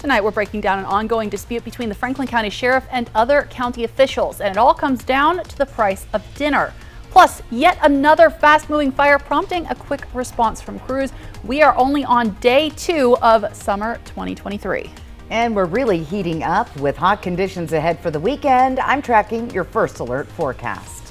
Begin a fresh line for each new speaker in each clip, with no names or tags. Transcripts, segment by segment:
Tonight, we're breaking down an ongoing dispute between the Franklin County Sheriff and other county officials, and it all comes down to the price of dinner. Plus, yet another fast-moving fire prompting a quick response from crews. We are only on day 2 of summer 2023.
And we're really heating up with hot conditions ahead for the weekend. I'm tracking your first alert forecast.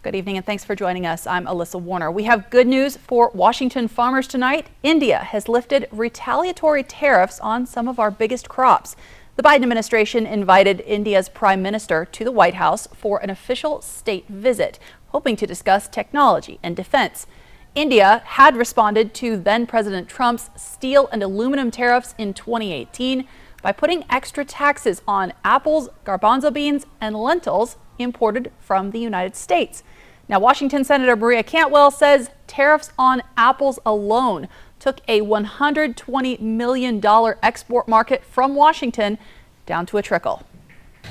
Good evening and thanks for joining us. I'm Alyssa Warner. We have good news for Washington farmers tonight. India has lifted retaliatory tariffs on some of our biggest crops. The Biden administration invited India's prime minister to the White House for an official state visit, hoping to discuss technology and defense. India had responded to then President Trump's steel and aluminum tariffs in 2018 by putting extra taxes on apples, garbanzo beans, and lentils imported from the United States. Now, Washington Senator Maria Cantwell says tariffs on apples alone took a $120 million export market from Washington down to a trickle.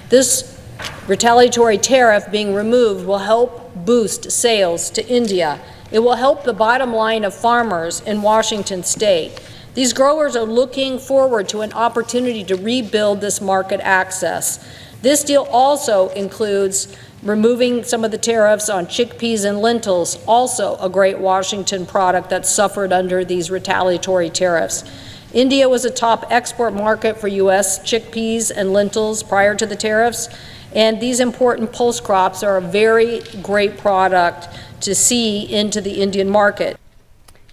This retaliatory tariff being removed will help boost sales to India. It will help the bottom line of farmers in Washington state. These growers are looking forward to an opportunity to rebuild this market access. This deal also includes removing some of the tariffs on chickpeas and lentils, also a great Washington product that suffered under these retaliatory tariffs. India was a top export market for U.S. chickpeas and lentils prior to the tariffs, and these important pulse crops are a very great product to see into the Indian market.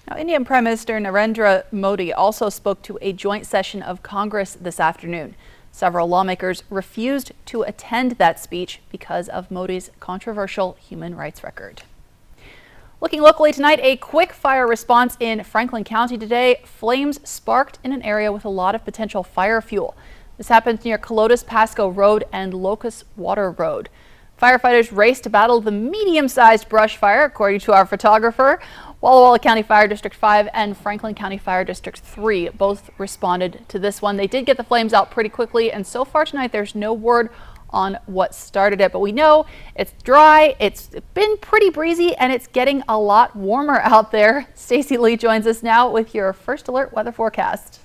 Now, Indian Prime Minister Narendra Modi also spoke to a joint session of Congress this afternoon. Several lawmakers refused to attend that speech because of Modi's controversial human rights record. Looking locally tonight, a quick fire response in Franklin County today. Flames sparked in an area with a lot of potential fire fuel. This happened near Colotus Pasco Road and Locust Water Road. Firefighters raced to battle the medium-sized brush fire, according to our photographer. Walla Walla County Fire District 5 and Franklin County Fire District 3 both responded to this one. They did get the flames out pretty quickly, and so far tonight there's no word on what started it. But we know it's dry, it's been pretty breezy, and it's getting a lot warmer out there. Stacey Lee joins us now with your first alert weather forecast.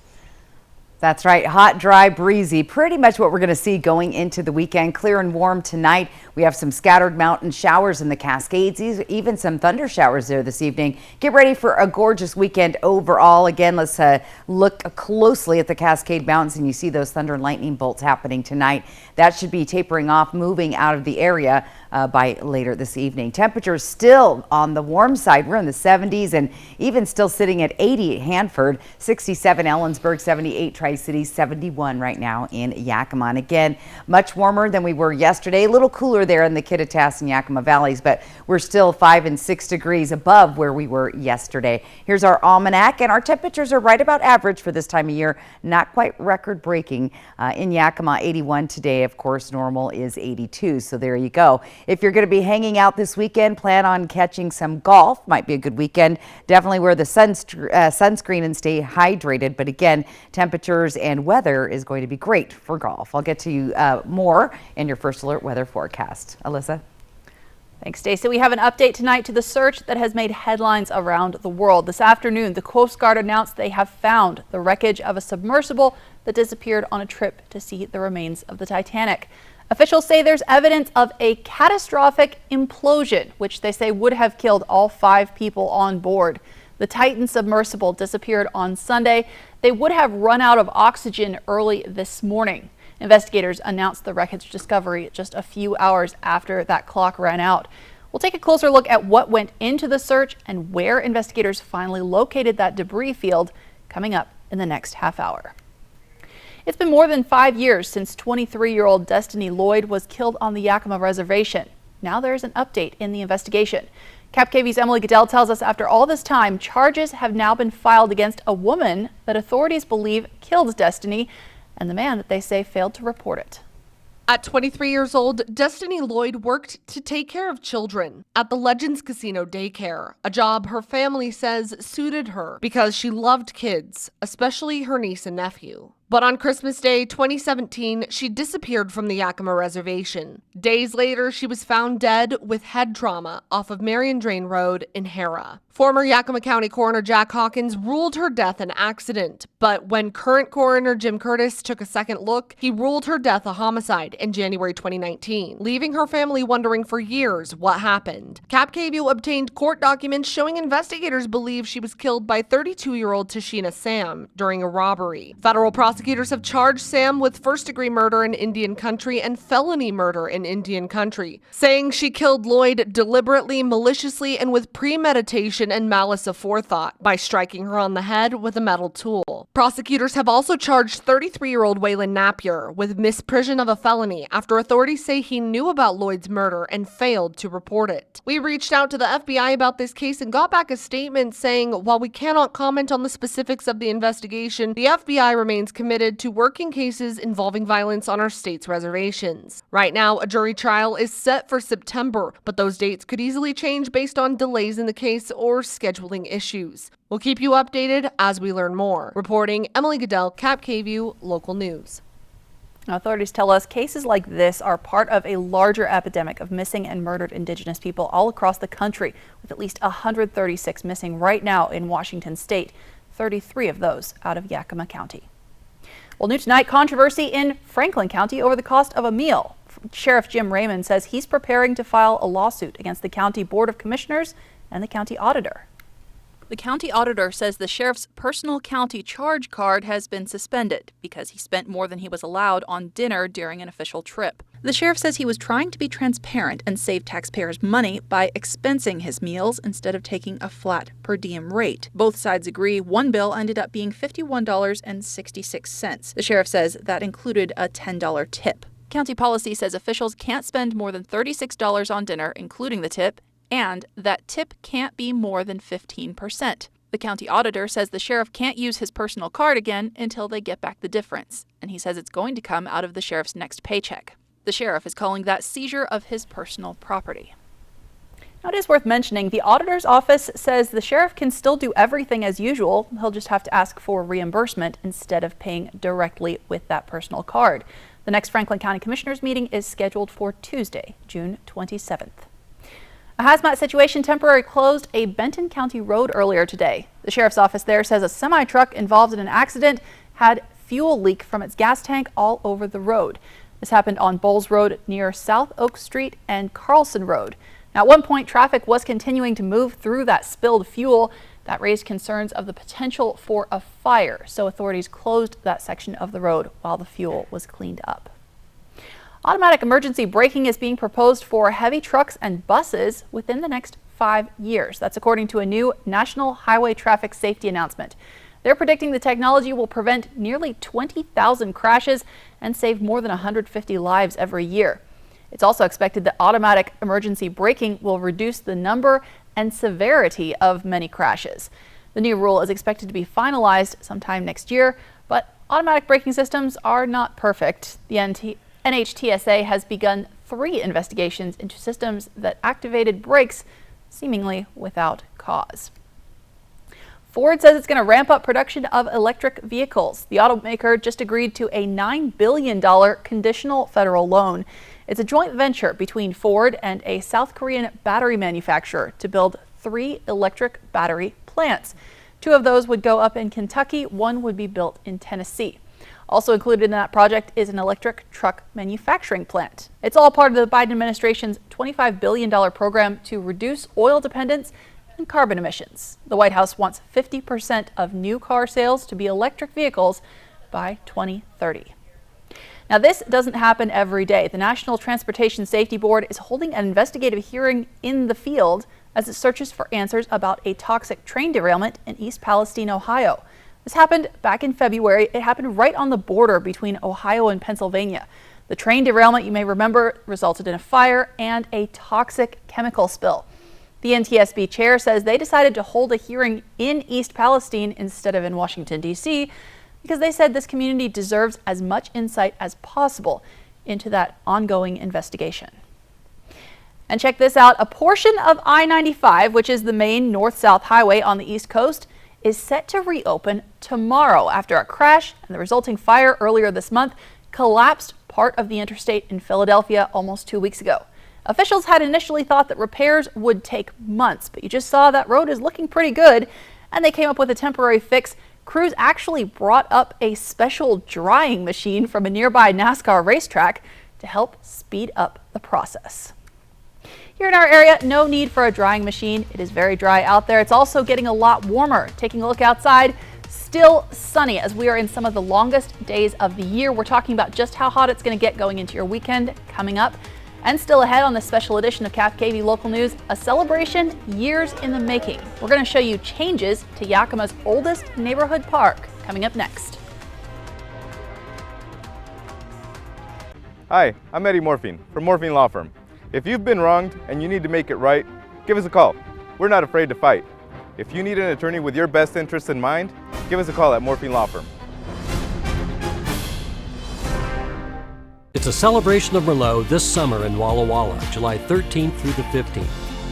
That's right. Hot, dry, breezy. Pretty much what we're going to see going into the weekend. Clear and warm tonight. We have some scattered mountain showers in the Cascades, even some thunder showers there this evening. Get ready for a gorgeous weekend overall. Again, let's look closely at the Cascade Mountains, and you see those thunder and lightning bolts happening tonight. That should be tapering off, moving out of the area by later this evening. Temperatures still on the warm side. We're in the 70s and even still sitting at 80 at Hanford, 67 Ellensburg, 78 Tri-Cities, 71 right now in Yakima. And again, much warmer than we were yesterday. A little cooler there in the Kittitas and Yakima valleys, but we're still 5 and 6 degrees above where we were yesterday. Here's our almanac, and our temperatures are right about average for this time of year. Not quite record breaking. In Yakima, 81 today. Of course, normal is 82. So there you go. If you're going to be hanging out this weekend, plan on catching some golf. Might be a good weekend. Definitely wear the sunscreen and stay hydrated. But again, temperatures and weather is going to be great for golf. I'll get to you more in your first alert weather forecast. Alyssa.
Thanks, Stacey. We have an update tonight to the search that has made headlines around the world. This afternoon, the Coast Guard announced they have found the wreckage of a submersible that disappeared on a trip to see the remains of the Titanic. Officials say there's evidence of a catastrophic implosion, which they say would have killed all 5 people on board. The Titan submersible disappeared on Sunday. They would have run out of oxygen early this morning. Investigators announced the wreckage discovery just a few hours after that clock ran out. We'll take a closer look at what went into the search and where investigators finally located that debris field coming up in the next half hour. It's been more than 5 years since 23-year-old Destiny Lloyd was killed on the Yakima Reservation. Now there's an update in the investigation. KAPP KVEW's Emily Goodell tells us after all this time, charges have now been filed against a woman that authorities believe killed Destiny and the man that they say failed to report it.
At 23 years old, Destiny Lloyd worked to take care of children at the Legends Casino daycare, a job her family says suited her because she loved kids, especially her niece and nephew. But on Christmas Day 2017, she disappeared from the Yakima Reservation. Days later, she was found dead with head trauma off of Marion Drain Road in Hara. Former Yakima County Coroner Jack Hawkins ruled her death an accident, but when current coroner Jim Curtis took a second look, he ruled her death a homicide in January 2019, leaving her family wondering for years what happened. KAPP KVEW obtained court documents showing investigators believe she was killed by 32-year-old Tashina Sam during a robbery. Federal prosecutors have charged Sam with first-degree murder in Indian Country and felony murder in Indian Country, saying she killed Lloyd deliberately, maliciously, and with premeditation and malice aforethought by striking her on the head with a metal tool. Prosecutors have also charged 33-year-old Waylon Napier with misprision of a felony after authorities say he knew about Lloyd's murder and failed to report it. We reached out to the FBI about this case and got back a statement saying, while we cannot comment on the specifics of the investigation, the FBI remains committed to working cases involving violence on our state's reservations. Right now, a jury trial is set for September, but those dates could easily change based on delays in the case or scheduling issues. We'll keep you updated as we learn more. Reporting, Emily Goodell, KAPP KVEW Local News.
Authorities tell us cases like this are part of a larger epidemic of missing and murdered Indigenous people all across the country, with at least 136 missing right now in Washington state, 33 of those out of Yakima County. Well, new tonight, controversy in Franklin County over the cost of a meal. Sheriff Jim Raymond says he's preparing to file a lawsuit against the County Board of Commissioners and the county auditor. The county auditor says the sheriff's personal county charge card has been suspended because he spent more than he was allowed on dinner during an official trip. The sheriff says he was trying to be transparent and save taxpayers money by expensing his meals instead of taking a flat per diem rate. Both sides agree one bill ended up being $51.66. The sheriff says that included a $10 tip. County policy says officials can't spend more than $36 on dinner, including the tip, and that tip can't be more than 15%. The county auditor says the sheriff can't use his personal card again until they get back the difference, and he says it's going to come out of the sheriff's next paycheck. The sheriff is calling that seizure of his personal property. Now, it is worth mentioning the auditor's office says the sheriff can still do everything as usual. He'll just have to ask for reimbursement instead of paying directly with that personal card. The next Franklin County Commissioners meeting is scheduled for Tuesday, June 27th. A hazmat situation temporarily closed a Benton County road earlier today. The sheriff's office there says a semi-truck involved in an accident had fuel leak from its gas tank all over the road. This happened on Bowles Road near South Oak Street and Carlson Road. Now, at one point, traffic was continuing to move through that spilled fuel. That raised concerns of the potential for a fire, so authorities closed that section of the road while the fuel was cleaned up. Automatic emergency braking is being proposed for heavy trucks and buses within the next 5 years. That's according to a new National Highway Traffic Safety announcement. They're predicting the technology will prevent nearly 20,000 crashes and save more than 150 lives every year. It's also expected that automatic emergency braking will reduce the number and severity of many crashes. The new rule is expected to be finalized sometime next year, but automatic braking systems are not perfect. The NHTSA has begun 3 investigations into systems that activated brakes seemingly without cause. Ford says it's going to ramp up production of electric vehicles. The automaker just agreed to a $9 billion conditional federal loan. It's a joint venture between Ford and a South Korean battery manufacturer to build 3 electric battery plants. 2 of those would go up in Kentucky, 1 would be built in Tennessee. Also included in that project is an electric truck manufacturing plant. It's all part of the Biden administration's $25 billion program to reduce oil dependence and carbon emissions. The White House wants 50% of new car sales to be electric vehicles by 2030. Now, this doesn't happen every day. The National Transportation Safety Board is holding an investigative hearing in the field as it searches for answers about a toxic train derailment in East Palestine, Ohio. This happened back in February. It happened right on the border between Ohio and Pennsylvania. The train derailment, you may remember, resulted in a fire and a toxic chemical spill. The NTSB chair says they decided to hold a hearing in East Palestine instead of in Washington, D.C., because they said this community deserves as much insight as possible into that ongoing investigation. And check this out. A portion of I-95, which is the main north-south highway on the East Coast, is set to reopen tomorrow after a crash and the resulting fire earlier this month collapsed part of the interstate in Philadelphia almost 2 weeks ago. Officials had initially thought that repairs would take months, but you just saw that road is looking pretty good, and they came up with a temporary fix. Crews actually brought up a special drying machine from a nearby NASCAR racetrack to help speed up the process. Here in our area, no need for a drying machine. It is very dry out there. It's also getting a lot warmer. Taking a look outside, still sunny as we are in some of the longest days of the year. We're talking about just how hot it's going to get going into your weekend coming up. And still ahead on this special edition of KAPP KV Local News, a celebration years in the making. We're going to show you changes to Yakima's oldest neighborhood park coming up next.
Hi, I'm Eddie Morphine from Morphine Law Firm. If you've been wronged and you need to make it right, give us a call. We're not afraid to fight. If you need an attorney with your best interests in mind, give us a call at Morphine Law Firm.
It's a celebration of Merlot this summer in Walla Walla, July 13th through the 15th.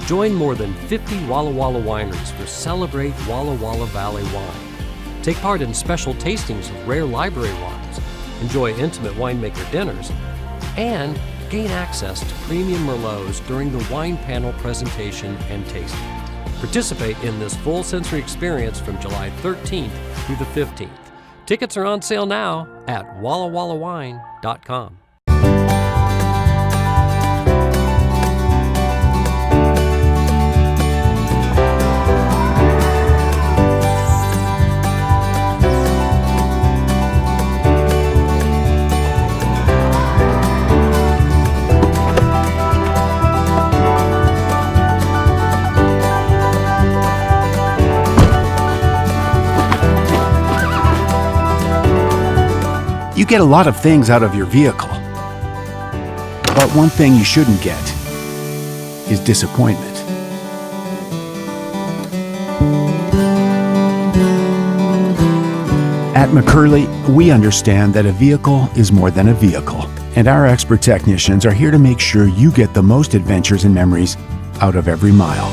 Join more than 50 Walla Walla wineries for Celebrate Walla Walla Valley Wine. Take part in special tastings of rare library wines, enjoy intimate winemaker dinners, and gain access to premium Merlots during the wine panel presentation and tasting. Participate in this full sensory experience from July 13th through the 15th. Tickets are on sale now at wallawallawine.com.
You get a lot of things out of your vehicle, but one thing you shouldn't get is disappointment. At McCurley, we understand that a vehicle is more than a vehicle, and our expert technicians are here to make sure you get the most adventures and memories out of every mile.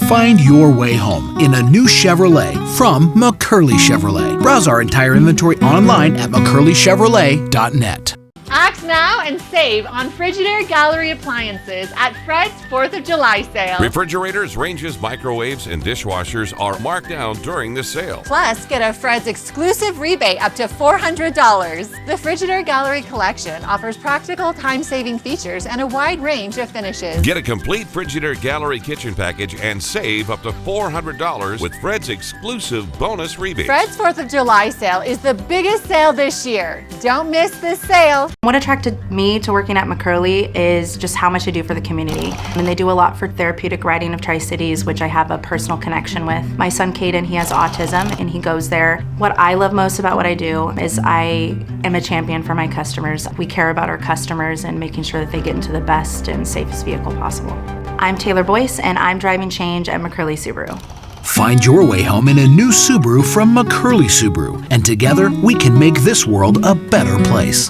Find your way home in a new Chevrolet from McCurley Chevrolet. Browse our entire inventory online at McCurleyChevrolet.net.
Act now and save on Frigidaire Gallery appliances at Fred's 4th of July sale.
Refrigerators, ranges, microwaves, and dishwashers are marked down during this sale.
Plus, get a Fred's exclusive rebate up to $400. The Frigidaire Gallery collection offers practical, time-saving features and a wide range of finishes.
Get a complete Frigidaire Gallery kitchen package and save up to $400 with Fred's exclusive bonus rebate.
Fred's 4th of July sale is the biggest sale this year. Don't miss this sale.
What attracted me to working at McCurley is just how much I do for the community. And they do a lot for therapeutic riding of Tri-Cities, which I have a personal connection with. My son Caden, he has autism and he goes there. What I love most about what I do is I am a champion for my customers. We care about our customers and making sure that they get into the best and safest vehicle possible. I'm Taylor Boyce and I'm driving change at McCurley SUBARU.
Find your way home in a new Subaru from McCurley SUBARU, and together we can make this world a better place.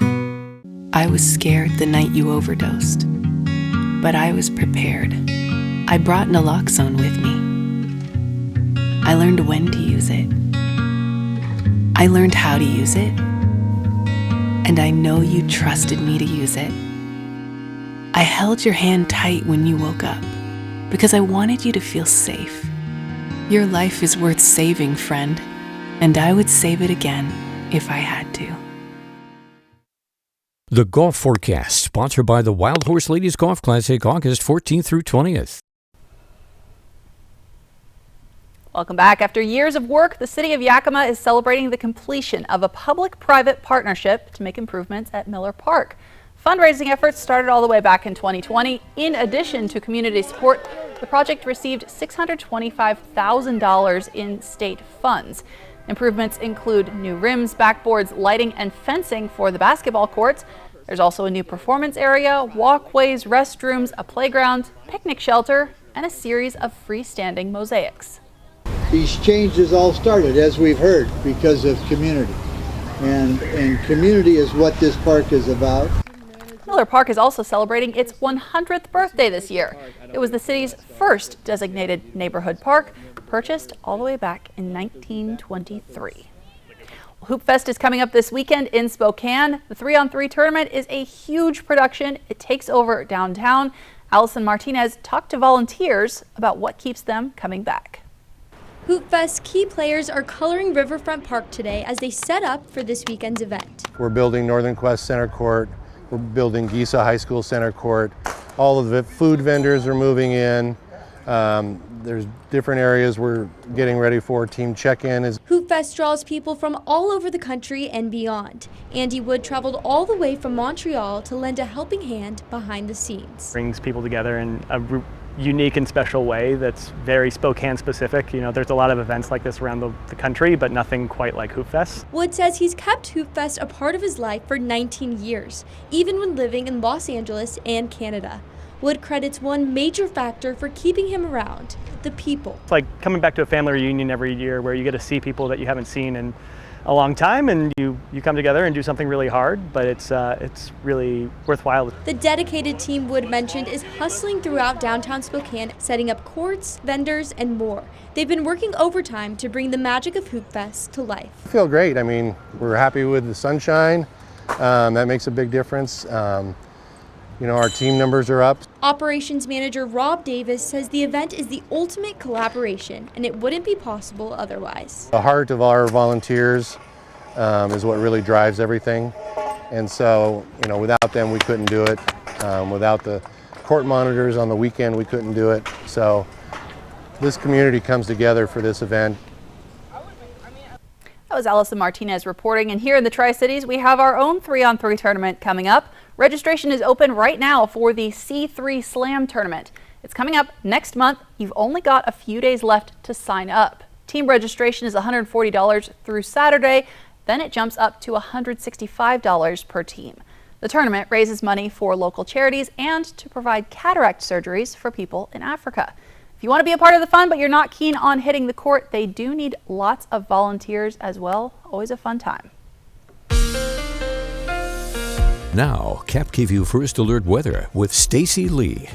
I was scared the night you overdosed, but I was prepared. I brought naloxone with me. I learned when to use it. I learned how to use it, and I know you trusted me to use it. I held your hand tight when you woke up because I wanted you to feel safe. Your life is worth saving, friend, and I would save it again if I had to.
The Golf Forecast, sponsored by the Wild Horse Ladies Golf Classic, August 14th through 20th.
Welcome back. After years of work, the city of Yakima is celebrating the completion of a public-private partnership to make improvements at Miller Park. Fundraising efforts started all the way back in 2020. In addition to community support, the project received $625,000 in state funds. Improvements include new rims, backboards, lighting, and fencing for the basketball courts. There's also a new performance area, walkways, restrooms, a playground, picnic shelter, and a series of freestanding mosaics.
These changes all started, as we've heard, because of community. And community is what this park is about.
Miller Park is also celebrating its 100th birthday this year. It was the city's first designated neighborhood park, purchased all the way back in 1923. Hoop Fest is coming up this weekend in Spokane. The 3-on-3 tournament is a huge production. It takes over downtown. Allison Martinez talked to volunteers about what keeps them coming back.
Hoop Fest key players are coloring Riverfront Park today as they set up for this weekend's event.
We're building Northern Quest Center Court. We're building Gisa High School Center Court. All of the food vendors are moving in. There's different areas we're getting ready for. Team check-in is.
Hoop Fest draws people from all over the country and beyond. Andy Wood traveled all the way from Montreal to lend a helping hand behind the scenes.
Brings people together in a unique and special way that's very Spokane specific. You know, there's a lot of events like this around the country, but nothing quite like Hoop Fest.
Wood says he's kept Hoop Fest a part of his life for 19 years, even when living in Los Angeles and Canada. Wood credits one major factor for keeping him around: the people.
It's like coming back to a family reunion every year where you get to see people that you haven't seen in a long time, and you come together and do something really hard, but it's really worthwhile.
The dedicated team Wood mentioned is hustling throughout downtown Spokane, setting up courts, vendors, and more. They've been working overtime to bring the magic of Hoop Fest to life.
I feel great. I mean, we're happy with the sunshine. That makes a big difference. You know, our team numbers are up.
Operations manager Rob Davis says the event is the ultimate collaboration, and it wouldn't be possible otherwise.
The heart of our volunteers is what really drives everything. And so, you know, without them, we couldn't do it. Without the court monitors on the weekend, we couldn't do it. So this community comes together for this event.
That was Allison Martinez reporting, and here in the Tri-Cities we have our own 3-on-3 tournament coming up. Registration is open right now for the C3 Slam tournament. It's coming up next month. You've only got a few days left to sign up. Team registration is $140 through Saturday, then it jumps up to $165 per team. The tournament raises money for local charities and to provide cataract surgeries for people in Africa. If you want to be a part of the fun, but you're not keen on hitting the court, they do need lots of volunteers as well. Always a fun time.
Now, KAPP KVEW First Alert Weather with Stacy Lee.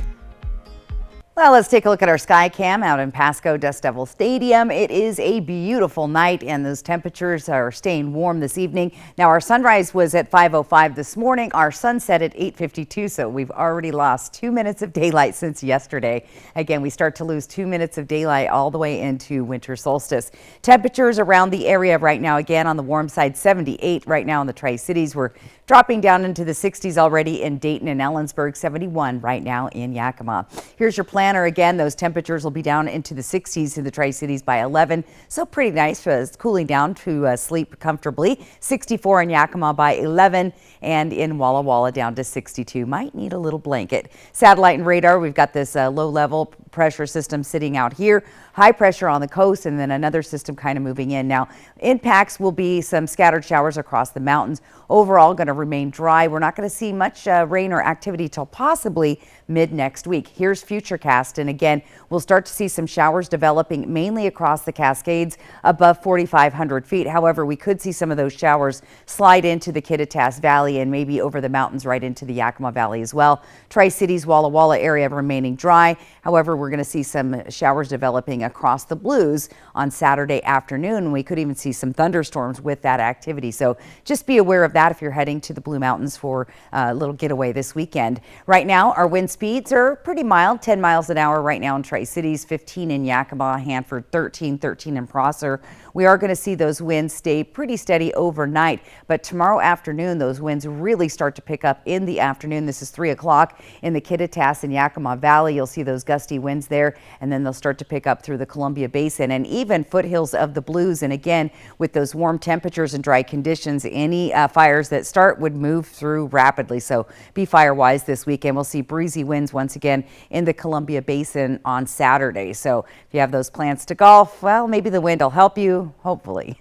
Well, let's take a look at our sky cam out in Pasco Dust Devil Stadium. It is a beautiful night and those temperatures are staying warm this evening. Now our sunrise was at 5:05 this morning. Our sunset at 8:52, so we've already lost 2 minutes of daylight since yesterday. Again, we start to lose 2 minutes of daylight all the way into winter solstice. Temperatures around the area right now, again on the warm side, 78 right now in the Tri-Cities. We're dropping down into the 60s already in Dayton and Ellensburg, 71 right now in Yakima. Here's your planner again. Those temperatures will be down into the 60s in the Tri-Cities by 11. So pretty nice. It's cooling down to sleep comfortably. 64 in Yakima by 11 and in Walla Walla down to 62. Might need a little blanket. Satellite and radar, we've got this low level pressure system sitting out here. High pressure on the coast and then another system kind of moving in. Now impacts will be some scattered showers across the mountains. Overall going to remain dry. We're not going to see much rain or activity till possibly mid next week. Here's Futurecast, and again we'll start to see some showers developing mainly across the Cascades above 4,500 feet. However, we could see some of those showers slide into the Kittitas Valley and maybe over the mountains right into the Yakima Valley as well. Tri-Cities Walla Walla area remaining dry. However, we're going to see some showers developing across the Blues on Saturday afternoon. We could even see some thunderstorms with that activity. So just be aware of that if you're heading to the Blue Mountains for a little getaway this weekend. Right now, our wind speeds are pretty mild, 10 miles an hour right now in Tri-Cities, 15 in Yakima, Hanford, 13 in Prosser. We are going to see those winds stay pretty steady overnight, but tomorrow afternoon, those winds really start to pick up in the afternoon. This is 3 o'clock in the Kittitas and Yakima Valley. You'll see those gusty winds there, and then they'll start to pick up through the Columbia Basin and even foothills of the Blues. And again, with those warm temperatures and dry conditions, any fires that start would move through rapidly. So be fire wise this weekend. We'll see breezy winds once again in the Columbia Basin on Saturday. So if you have those plans to golf, well, maybe the wind will help you, hopefully.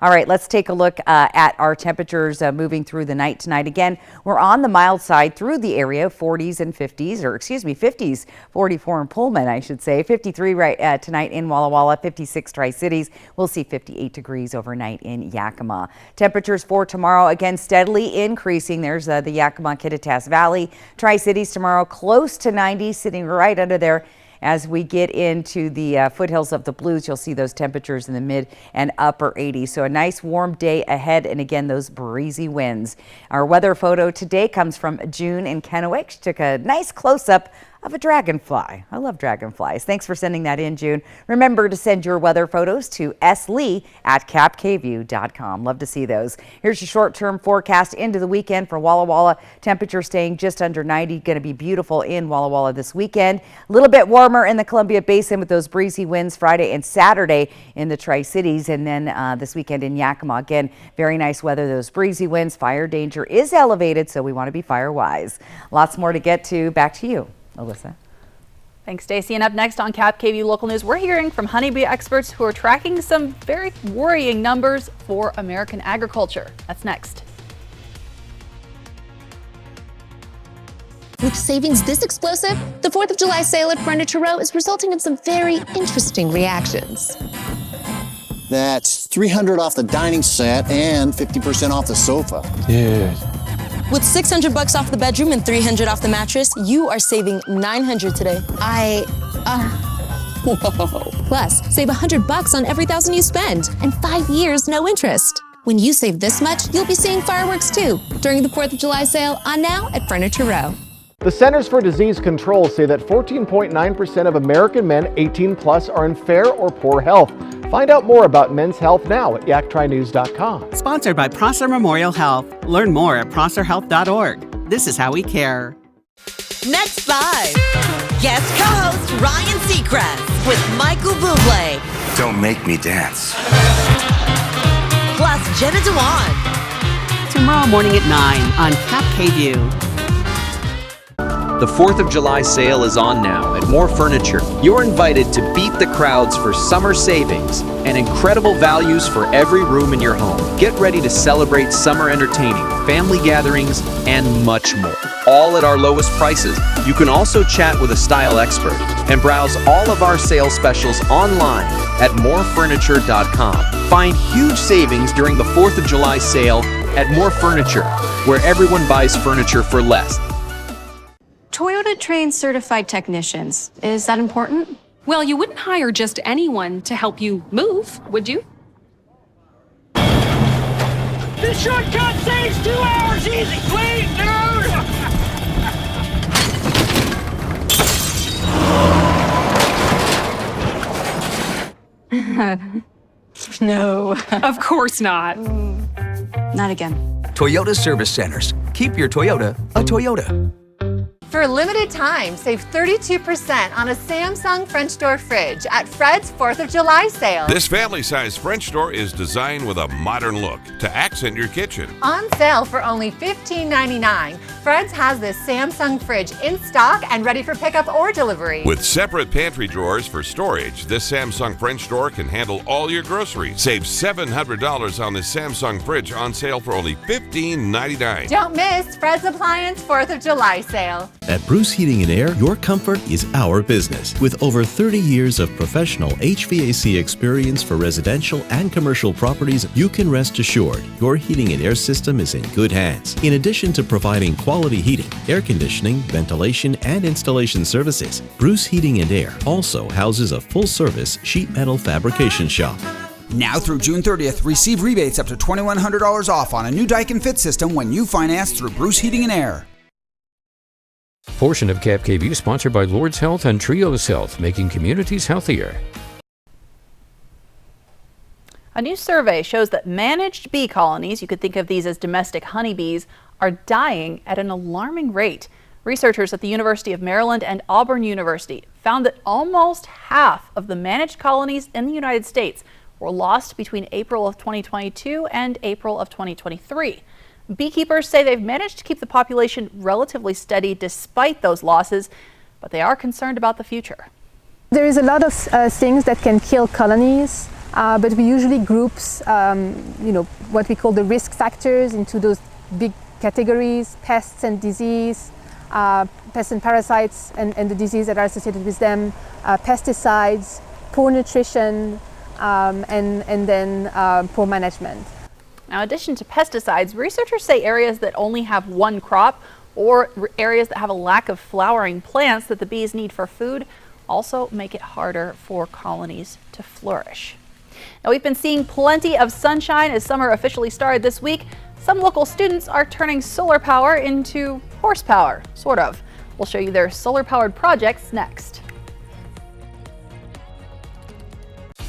All right, let's take a look at our temperatures moving through the night tonight. Again, we're on the mild side through the area, 40s and 50s, or excuse me, 50s, 44 in Pullman, I should say. 53 right tonight in Walla Walla, 56 Tri-Cities. We'll see 58 degrees overnight in Yakima. Temperatures for tomorrow, again, steadily increasing. There's the Yakima Kittitas Valley. Tri-Cities tomorrow close to 90, sitting right under there. As we get into the foothills of the Blues, you'll see those temperatures in the mid and upper 80s. So a nice warm day ahead, and again, those breezy winds. Our weather photo today comes from June in Kennewick. She took a nice close-up of a dragonfly. I love dragonflies. Thanks for sending that in, June. Remember to send your weather photos to slee@kappkview.com. Love to see those. Here's your short-term forecast into the weekend for Walla Walla. Temperature staying just under 90. Going to be beautiful in Walla Walla this weekend. A little bit warmer in the Columbia Basin with those breezy winds Friday and Saturday in the Tri-Cities. And then this weekend in Yakima. Again, very nice weather. Those breezy winds. Fire danger is elevated, so we want to be fire wise. Lots more to get to. Back to you, Alyssa.
Thanks, Stacey. And up next on KAPP KVEW Local News, we're hearing from honeybee experts who are tracking some very worrying numbers for American agriculture. That's next.
With savings this explosive, the 4th of July sale at Furniture Row is resulting in some very interesting reactions.
That's $300 off the dining set and 50% off the sofa.
Yeah.
With $600 off the bedroom and $300 off the mattress, you are saving $900 today.
Whoa. Plus, save $100 on every $1,000 you spend, and 5 years, no interest. When you save this much, you'll be seeing fireworks too during the 4th of July sale on now at Furniture Row.
The Centers for Disease Control say that 14.9% of American men 18 plus are in fair or poor health. Find out more about men's health now at yaktrinews.com.
Sponsored by Prosser Memorial Health. Learn more at prosserhealth.org. This is how we care.
Next 5. Guest co-host Ryan Seacrest with Michael Bublé.
Don't make me dance.
Plus Jenna Dewan.
Tomorrow morning at 9 on KAPP KVEW.
The 4th of July sale is on now at More Furniture. You're invited to beat the crowds for summer savings and incredible values for every room in your home. Get ready to celebrate summer entertaining, family gatherings, and much more. All at our lowest prices. You can also chat with a style expert and browse all of our sale specials online at morefurniture.com. Find huge savings during the 4th of July sale at More Furniture, where everyone buys furniture for less.
Toyota trains certified technicians. Is that important? Well, you wouldn't hire just anyone to help you move, would you?
This shortcut saves 2 hours easy, please,
dude! No, of course not. Not again.
Toyota Service Centers. Keep your Toyota a Toyota.
For a limited time, save 32% on a Samsung French door fridge at Fred's 4th of July sale.
This family-sized French door is designed with a modern look to accent your kitchen.
On sale for only $15.99, Fred's has this Samsung fridge in stock and ready for pickup or delivery.
With separate pantry drawers for storage, this Samsung French door can handle all your groceries. Save $700 on this Samsung fridge on sale for only $15.99.
Don't miss Fred's Appliance 4th of July sale.
At Bruce Heating and Air, your comfort is our business. With over 30 years of professional HVAC experience for residential and commercial properties, you can rest assured your heating and air system is in good hands. In addition to providing quality heating, air conditioning, ventilation, and installation services, Bruce Heating and Air also houses a full-service sheet metal fabrication shop.
Now through June 30th, receive rebates up to $2,100 off on a new Daikin Fit system when you finance through Bruce Heating and Air.
Portion of KAPP KVEW sponsored by Lord's Health and Trios Health, making communities healthier.
A new survey shows that managed bee colonies, you could think of these as domestic honeybees, are dying at an alarming rate. Researchers at the University of Maryland and Auburn University found that almost half of the managed colonies in the United States were lost between April of 2022 and April of 2023. Beekeepers say they've managed to keep the population relatively steady despite those losses, but they are concerned about the future.
There is a lot of things that can kill colonies, but we usually group what we call the risk factors into those big categories: pests and disease, pests and parasites and the disease that are associated with them, pesticides, poor nutrition, and then poor management.
Now, in addition to pesticides, researchers say areas that only have one crop or areas that have a lack of flowering plants that the bees need for food also make it harder for colonies to flourish. Now, we've been seeing plenty of sunshine as summer officially started this week. Some local students are turning solar power into horsepower, sort of. We'll show you their solar-powered projects next.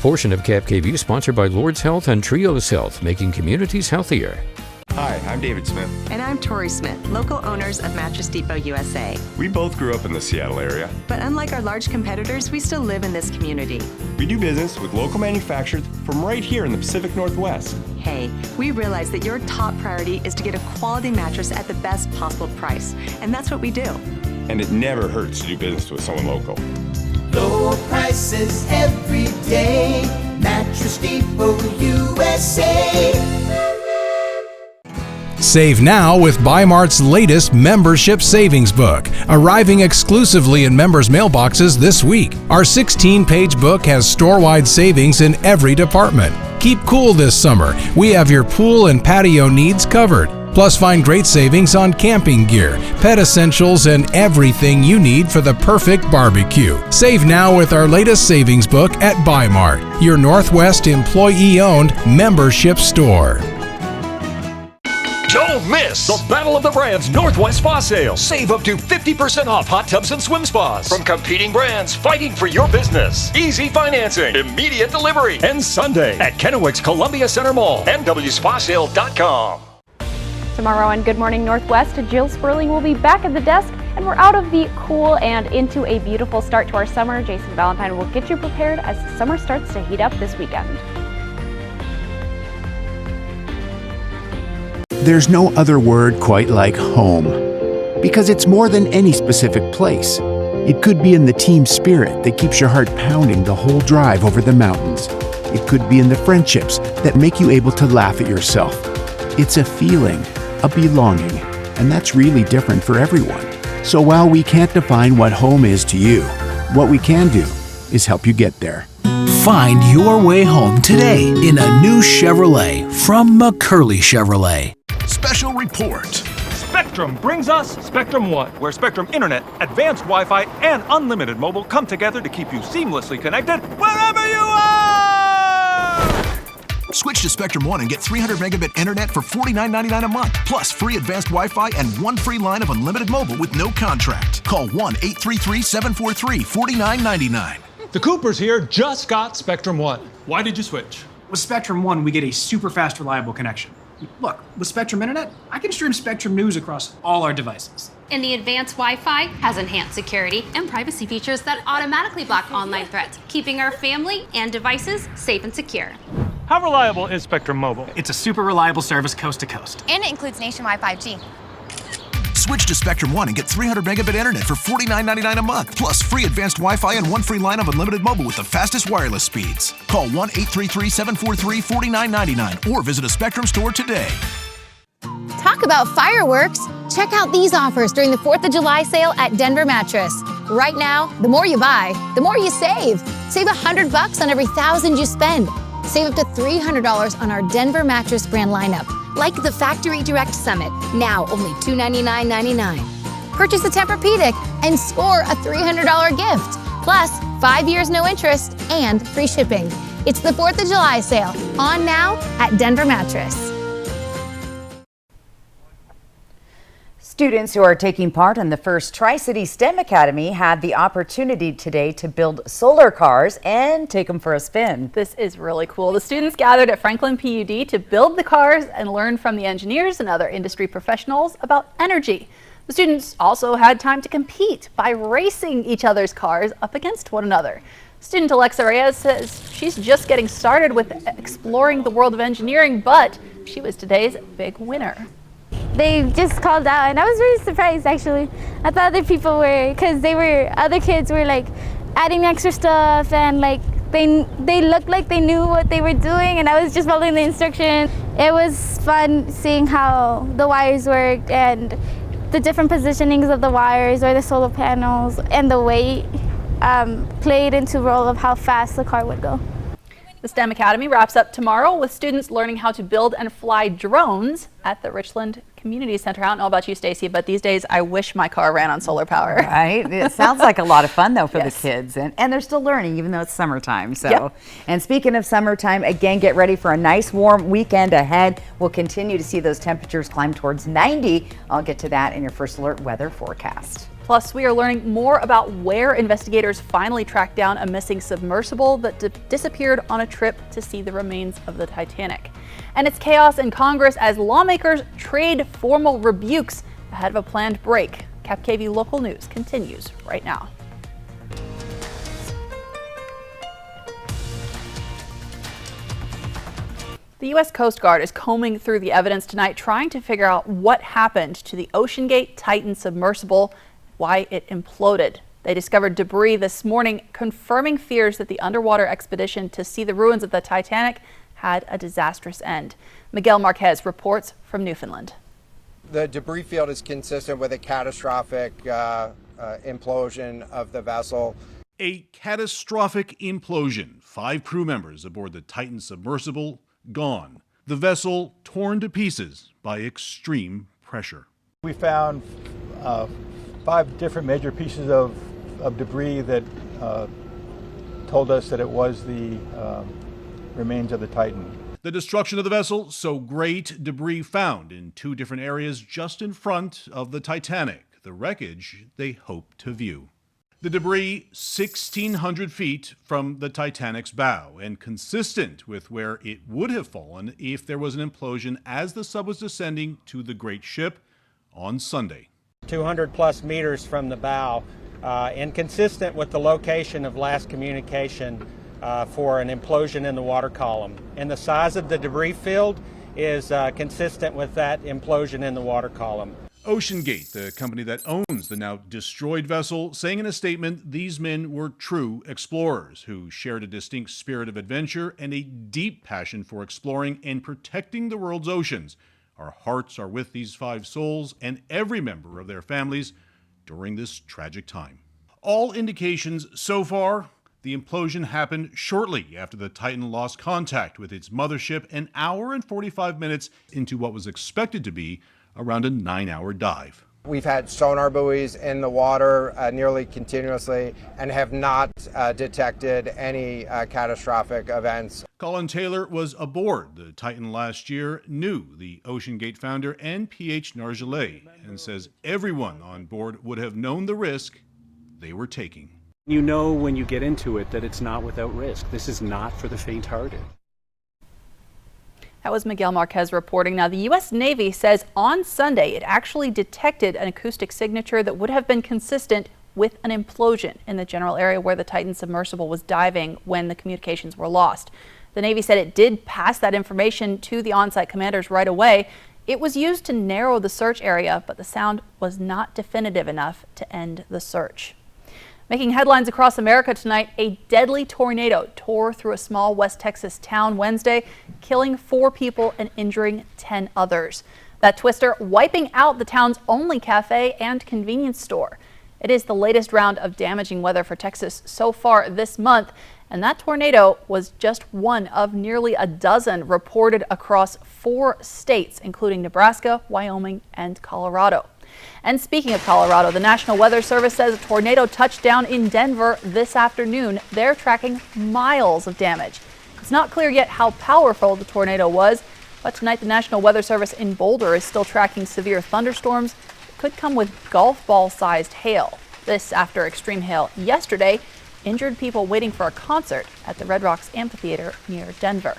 Portion of KAPP KVEW sponsored by Lord's Health and Trios Health, making communities healthier.
Hi, I'm David Smith.
And I'm Tori Smith, local owners of Mattress Depot USA.
We both grew up in the Seattle area.
But unlike our large competitors, we still live in this community.
We do business with local manufacturers from right here in the Pacific Northwest.
Hey, we realize that your top priority is to get a quality mattress at the best possible price. And that's what we do.
And it never hurts to do business with someone local.
Low prices every day. Mattress Depot USA.
Save now with Bi-Mart's latest membership savings book, arriving exclusively in members' mailboxes this week. Our 16-page book has store-wide savings in every department. Keep cool this summer. We have your pool and patio needs covered. Plus, find great savings on camping gear, pet essentials, and everything you need for the perfect barbecue. Save now with our latest savings book at Bi-Mart, your Northwest employee-owned membership store.
Don't miss the Battle of the Brands Northwest Spa Sale. Save up to 50% off hot tubs and swim spas from competing brands fighting for your business. Easy financing, immediate delivery, and Sunday at Kennewick's Columbia Center Mall, nwspasale.com.
Tomorrow on Good Morning Northwest, Jill Sperling will be back at the desk, and we're out of the cool and into a beautiful start to our summer. Jason Valentine will get you prepared as the summer starts to heat up this weekend.
There's no other word quite like home, because it's more than any specific place. It could be in the team spirit that keeps your heart pounding the whole drive over the mountains. It could be in the friendships that make you able to laugh at yourself. It's a feeling, a belonging, and that's really different for everyone. So while we can't define what home is to you, what we can do is help you get there.
Find your way home today in a new Chevrolet from McCurley Chevrolet.
Special report. Spectrum brings us Spectrum One, where Spectrum Internet, advanced Wi-Fi, and unlimited mobile come together to keep you seamlessly connected wherever you are! Switch to Spectrum One and get 300 megabit internet for $49.99 a month, plus free advanced Wi-Fi and one free line of unlimited mobile with no contract. Call 1-833-743-4999.
The Coopers here just got Spectrum One. Why did you switch?
With Spectrum One, we get a super fast, reliable connection. Look, with Spectrum Internet, I can stream Spectrum News across all our devices.
And the advanced Wi-Fi has enhanced security and privacy features that automatically block online threats, keeping our family and devices safe and secure.
How reliable is Spectrum Mobile?
It's a super reliable service coast to coast.
And it includes nationwide 5G.
Switch to Spectrum One and get 300 megabit internet for $49.99 a month, plus free advanced Wi-Fi and one free line of unlimited mobile with the fastest wireless speeds. Call 1-833-743-4999 or visit a Spectrum store today.
Talk about fireworks! Check out these offers during the 4th of July sale at Denver Mattress. Right now, the more you buy, the more you save. Save $100 on every $1,000 you spend. Save up to $300 on our Denver Mattress brand lineup, like the Factory Direct Summit, now only $299.99. Purchase a Tempur-Pedic and score a $300 gift, plus 5 years no interest and free shipping. It's the 4th of July sale, on now at Denver Mattress.
Students who are taking part in the first Tri-City STEM Academy had the opportunity today to build solar cars and take them for a spin.
This is really cool. The students gathered at Franklin PUD to build the cars and learn from the engineers and other industry professionals about energy. The students also had time to compete by racing each other's cars up against one another. Student Alexa Reyes says she's just getting started with exploring the world of engineering, but she was today's big winner.
They just called out and I was really surprised actually. I thought other people were, because other kids were like adding extra stuff and like they looked like they knew what they were doing and I was just following the instructions. It was fun seeing how the wires worked and the different positionings of the wires or the solar panels and the weight played into role of how fast the car would go.
The STEM Academy wraps up tomorrow with students learning how to build and fly drones at the Richland community center. I don't know about you, Stacy, but these days I wish my car ran on solar power.
Right? It sounds like a lot of fun, though, for the kids. And they're still learning, even though it's summertime. So,
Yep.
And speaking of summertime, again, get ready for a nice warm weekend ahead. We'll continue to see those temperatures climb towards 90. I'll get to that in your first alert weather forecast.
Plus, we are learning more about where investigators finally tracked down a missing submersible that disappeared on a trip to see the remains of the Titanic. And it's chaos in Congress as lawmakers trade formal rebukes ahead of a planned break. KAPP KVEW local news continues right now. The U.S. Coast Guard is combing through the evidence tonight, trying to figure out what happened to the OceanGate Titan submersible, why it imploded. They discovered debris this morning, confirming fears that the underwater expedition to see the ruins of the Titanic had a disastrous end. Miguel Marquez reports from Newfoundland.
The debris field is consistent with a catastrophic implosion of the vessel.
A catastrophic implosion. 5 crew members aboard the Titan submersible gone. The vessel torn to pieces by extreme pressure.
We found 5 different major pieces of debris that told us that it was the remains of the Titan.
The destruction of the vessel, so great, debris found in 2 different areas just in front of the Titanic, the wreckage they hope to view. The debris 1,600 feet from the Titanic's bow and consistent with where it would have fallen if there was an implosion as the sub was descending to the great ship on Sunday.
200 plus meters from the bow and consistent with the location of last communication for an implosion in the water column. And the size of the debris field is consistent with that implosion in the water column.
OceanGate, the company that owns the now destroyed vessel, saying in a statement these men were true explorers who shared a distinct spirit of adventure and a deep passion for exploring and protecting the world's oceans. Our hearts are with these 5 souls and every member of their families during this tragic time. All indications so far, the implosion happened shortly after the Titan lost contact with its mothership an hour and 45 minutes into what was expected to be around a 9-hour dive.
We've had sonar buoys in the water nearly continuously and have not detected any catastrophic events.
Colin Taylor was aboard the Titan last year, knew the OceanGate founder and P.H. Nargeolet, and says everyone on board would have known the risk they were taking.
You know when you get into it that it's not without risk. This is not for the faint-hearted.
That was Miguel Marquez reporting. Now, the U.S. Navy says on Sunday it actually detected an acoustic signature that would have been consistent with an implosion in the general area where the Titan submersible was diving when the communications were lost. The Navy said it did pass that information to the on-site commanders right away. It was used to narrow the search area, but the sound was not definitive enough to end the search. Making headlines across America tonight, a deadly tornado tore through a small West Texas town Wednesday, killing 4 people and injuring 10 others. That twister wiping out the town's only cafe and convenience store. It is the latest round of damaging weather for Texas so far this month, and that tornado was just one of nearly a dozen reported across 4 states, including Nebraska, Wyoming, and Colorado. And speaking of Colorado, the National Weather Service says a tornado touched down in Denver this afternoon. They're tracking miles of damage. It's not clear yet how powerful the tornado was, but tonight the National Weather Service in Boulder is still tracking severe thunderstorms that could come with golf ball-sized hail. This after extreme hail yesterday injured people waiting for a concert at the Red Rocks Amphitheater near Denver.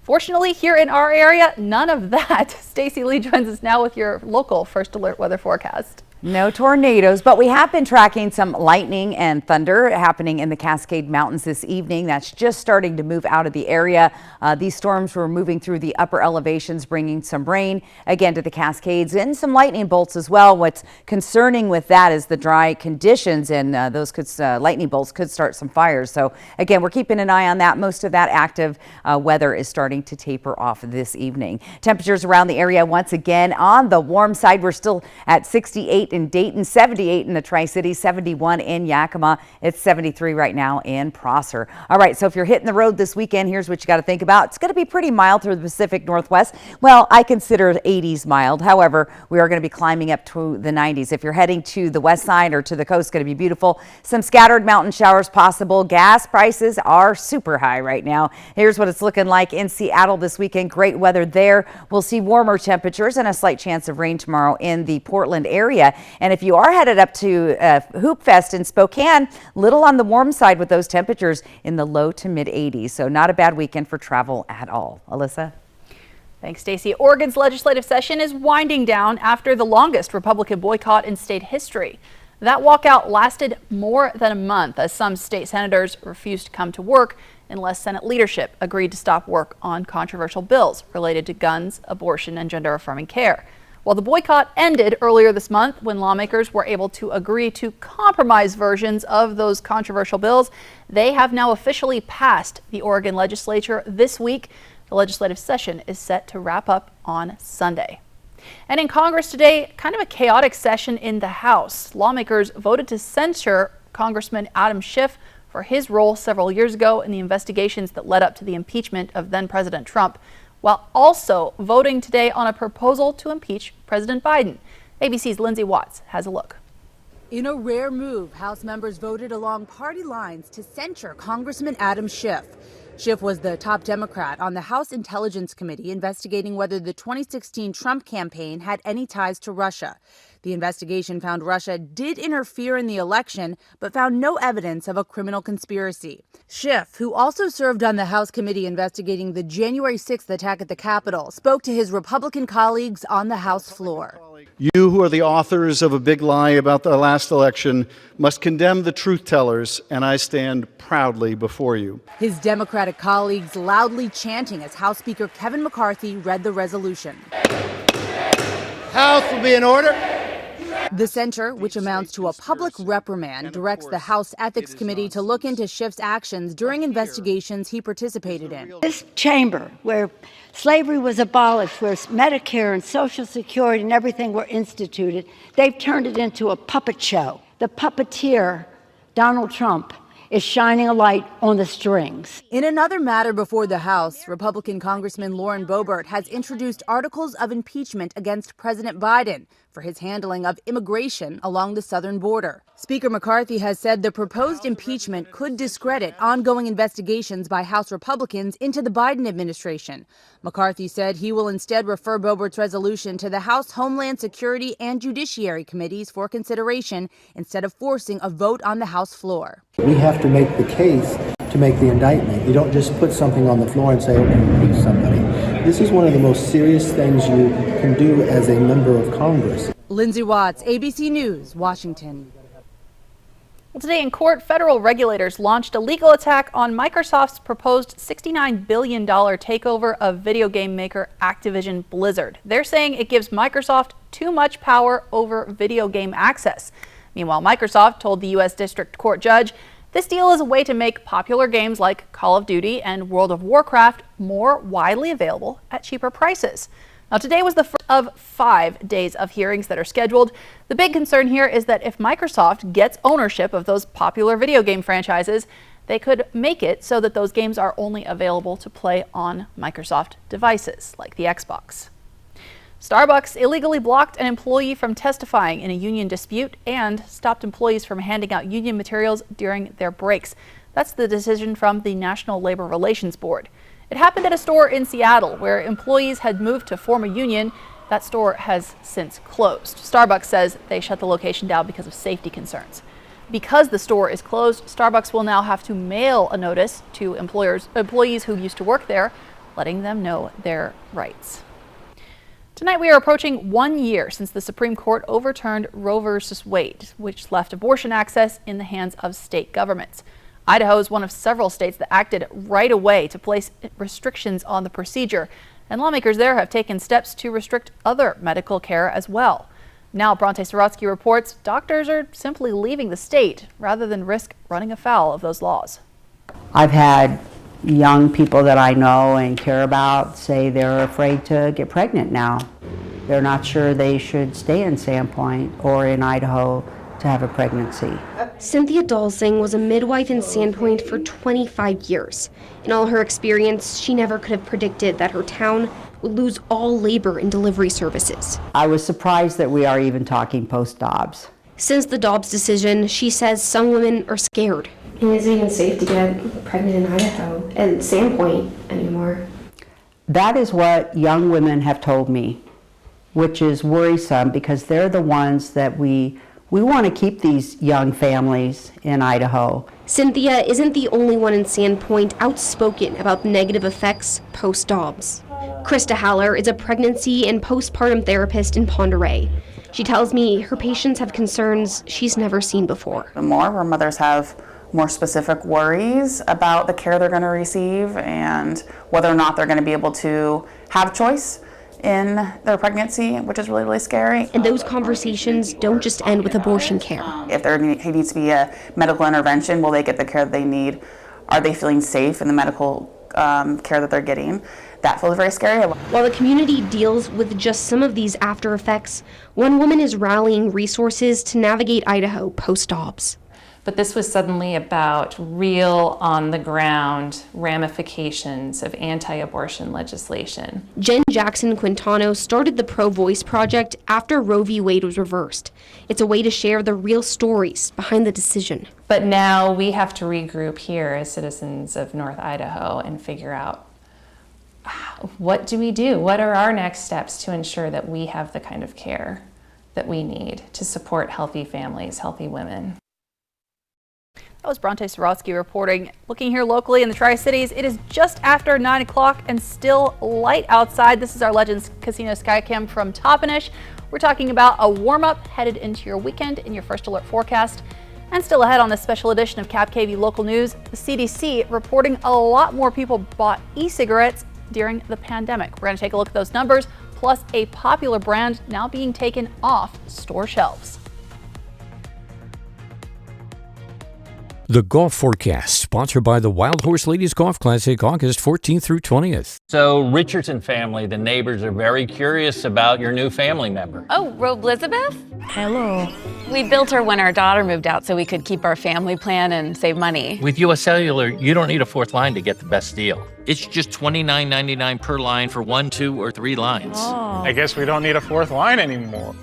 Fortunately, here in our area, none of that. Stacy Lee joins us now with your local First Alert weather forecast.
No tornadoes, but we have been tracking some lightning and thunder happening in the Cascade Mountains this evening. That's just starting to move out of the area. These storms were moving through the upper elevations, bringing some rain again to the Cascades and some lightning bolts as well. What's concerning with that is the dry conditions, and those lightning bolts could start some fires. So again, we're keeping an eye on that. Most of that active weather is starting to taper off this evening. Temperatures around the area once again on the warm side. We're still at 68 in Dayton, 78 in the Tri-Cities, 71 in Yakima. It's 73 right now in Prosser. All right, so if you're hitting the road this weekend, here's what you got to think about. It's going to be pretty mild through the Pacific Northwest. Well, I consider 80s mild. However, we are going to be climbing up to the 90s. If you're heading to the west side or to the coast, it's going to be beautiful. Some scattered mountain showers possible. Gas prices are super high right now. Here's what it's looking like in Seattle this weekend. Great weather there. We'll see warmer temperatures and a slight chance of rain tomorrow in the Portland area. And if you are headed up to Hoop Fest in Spokane, little on the warm side with those temperatures in the low to mid 80s. So not a bad weekend for travel at all. Alyssa?
Thanks, Stacey. Oregon's legislative session is winding down after the longest Republican boycott in state history. That walkout lasted more than a month as some state senators refused to come to work unless Senate leadership agreed to stop work on controversial bills related to guns, abortion, and gender-affirming care. Well, the boycott ended earlier this month when lawmakers were able to agree to compromise versions of those controversial bills. They have now officially passed the Oregon legislature this week. The legislative session is set to wrap up on Sunday. And in Congress today, kind of a chaotic session in the House. Lawmakers voted to censure Congressman Adam Schiff for his role several years ago in the investigations that led up to the impeachment of then-President Trump, while also voting today on a proposal to impeach President Biden. ABC's Lindsay Watts has a look.
In a rare move, House members voted along party lines to censure Congressman Adam Schiff. Schiff was the top Democrat on the House Intelligence Committee investigating whether the 2016 Trump campaign had any ties to Russia. The investigation found Russia did interfere in the election, but found no evidence of a criminal conspiracy. Schiff, who also served on the House committee investigating the January 6th attack at the Capitol, spoke to his Republican colleagues on the House floor.
You, who are the authors of a big lie about the last election, must condemn the truth tellers, and I stand proudly before you.
His Democratic colleagues loudly chanting as House Speaker Kevin McCarthy read the resolution.
House will be in order.
The censure, which amounts to a public reprimand, directs the House Ethics Committee to look into Schiff's actions during investigations he participated in.
This chamber, where slavery was abolished, where Medicare and Social Security and everything were instituted, they've turned it into a puppet show. The puppeteer, Donald Trump, is shining a light on the strings.
In another matter before the House, Republican Congressman Lauren Boebert has introduced articles of impeachment against President Biden for his handling of immigration along the southern border. Speaker McCarthy has said the proposed impeachment could discredit ongoing investigations by House Republicans into the Biden administration. McCarthy said he will instead refer Boebert's resolution to the House Homeland Security and Judiciary Committees for consideration instead of forcing a vote on the House floor.
We have to make the case to make the indictment. You don't just put something on the floor and say, okay, impeach somebody. This is one of the most serious things you can do as a member of Congress.
Lindsay Watts, ABC News, Washington.
Well, today in court, federal regulators launched a legal attack on Microsoft's proposed $69 billion takeover of video game maker Activision Blizzard. They're saying it gives Microsoft too much power over video game access. Meanwhile, Microsoft told the U.S. District Court judge this deal is a way to make popular games like Call of Duty and World of Warcraft more widely available at cheaper prices. Now, today was the first of 5 days of hearings that are scheduled. The big concern here is that if Microsoft gets ownership of those popular video game franchises, they could make it so that those games are only available to play on Microsoft devices like the Xbox. Starbucks illegally blocked an employee from testifying in a union dispute and stopped employees from handing out union materials during their breaks. That's the decision from the National Labor Relations Board. It happened at a store in Seattle where employees had moved to form a union. That store has since closed. Starbucks says they shut the location down because of safety concerns. Because the store is closed, Starbucks will now have to mail a notice to employees who used to work there, letting them know their rights. Tonight we are approaching 1 year since the Supreme Court overturned Roe v. Wade, which left abortion access in the hands of state governments. Idaho is one of several states that acted right away to place restrictions on the procedure, and lawmakers there have taken steps to restrict other medical care as well. Now, Bronte Sorotsky reports doctors are simply leaving the state rather than risk running afoul of those laws.
I've had young people that I know and care about say they're afraid to get pregnant now.
They're not sure they should stay in Sandpoint or in Idaho to have a pregnancy.
Cynthia Dalsing was a midwife in Sandpoint for 25 years. In all her experience, she never could have predicted that her town would lose all labor and delivery services.
I was surprised that we are even talking post-Dobbs.
Since the Dobbs decision, she says some women are scared. It isn't even safe to get pregnant in Idaho and Sandpoint anymore.
That is what young women have told me, which is worrisome because they're the ones that we want to keep these young families in Idaho.
Cynthia isn't the only one in Sandpoint outspoken about the negative effects post-Dobbs. Krista Haller is a pregnancy and postpartum therapist in Ponderay. She tells me her patients have concerns she's never seen before.
More where mothers have more specific worries about the care they're going to receive and whether or not they're going to be able to have choice in their pregnancy, which is really, really scary.
And those conversations don't just end with abortion care.
If there needs to be a medical intervention, will they get the care that they need? Are they feeling safe in the medical care that they're getting? That feels very scary.
While the community deals with just some of these after effects, one woman is rallying resources to navigate Idaho post-Dobbs.
But this was suddenly about real, on-the-ground ramifications of anti-abortion legislation.
Jen Jackson Quintano started the Pro Voice Project after Roe v. Wade was reversed. It's a way to share the real stories behind the decision.
But now we have to regroup here as citizens of North Idaho and figure out, what do we do? What are our next steps to ensure that we have the kind of care that we need to support healthy families, healthy women?
That was Bronte Sorosky reporting. Looking here locally in the Tri-Cities, it is just after 9 o'clock and still light outside. This is our Legends Casino Skycam from Toppenish. We're talking about a warm-up headed into your weekend in your first alert forecast. And still ahead on this special edition of KAPP KVEW Local News, the CDC reporting a lot more people bought e-cigarettes during the pandemic. We're going to take a look at those numbers, plus a popular brand now being taken off store shelves.
The Golf Forecast, sponsored by the Wild Horse Ladies Golf Classic, August 14th through 20th.
So, Richardson family, the neighbors are very curious about your new family member.
Oh, Elizabeth? Hello. We built her when our daughter moved out so we could keep our family plan and save money.
With US Cellular, you don't need a fourth line to get the best deal. It's just $29.99 per line for 1, 2, or 3 lines.
Oh. I guess we don't need a fourth line anymore.